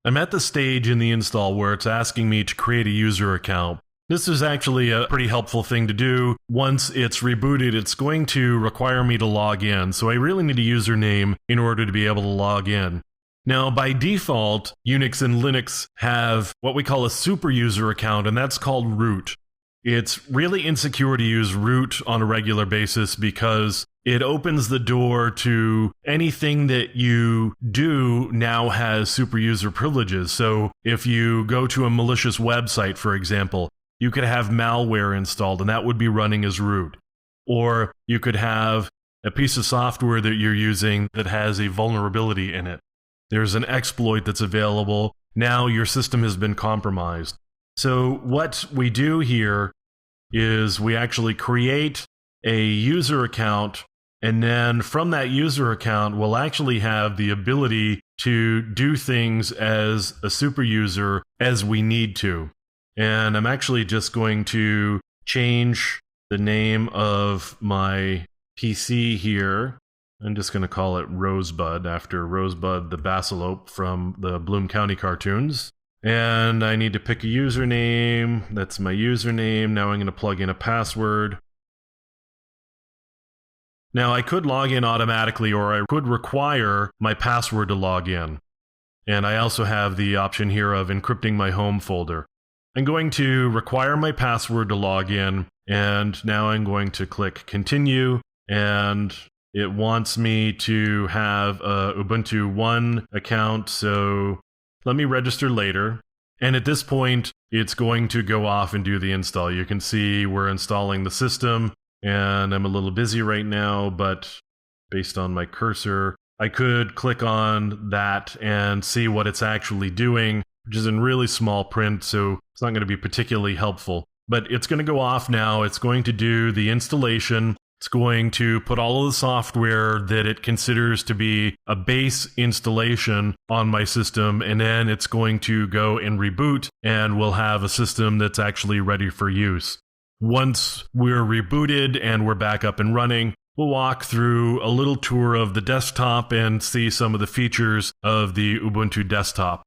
I'm at the stage in the install where it's asking me to create a user account. This is actually a pretty helpful thing to do. Once it's rebooted, it's going to require me to log in, so I really need a username in order to be able to log in. Now, by default, Unix and Linux have what we call a super user account, and that's called root. It's really insecure to use root on a regular basis because it opens the door to anything that you do now has super user privileges. So if you go to a malicious website, for example, you could have malware installed, and that would be running as root. Or you could have a piece of software that you're using that has a vulnerability in it. There's an exploit that's available. Now your system has been compromised. So what we do here is we actually create a user account, and then from that user account, we'll actually have the ability to do things as a super user as we need to. And I'm actually just going to change the name of my PC here. I'm just going to call it Rosebud, after Rosebud the Basilope from the Bloom County cartoons. And I need to pick a username. That's my username. Now I'm going to plug in a password. Now I could log in automatically, or I could require my password to log in. And I also have the option here of encrypting my home folder. I'm going to require my password to log in, and now I'm going to click continue, and it wants me to have a Ubuntu One account, so let me register later. And at this point, it's going to go off and do the install. You can see we're installing the system, and I'm a little busy right now, but based on my cursor, I could click on that and see what it's actually doing, which is in really small print, so it's not going to be particularly helpful. But it's going to go off now. It's going to do the installation. It's going to put all of the software that it considers to be a base installation on my system, and then it's going to go and reboot, and we'll have a system that's actually ready for use. Once we're rebooted and we're back up and running, we'll walk through a little tour of the desktop and see some of the features of the Ubuntu desktop.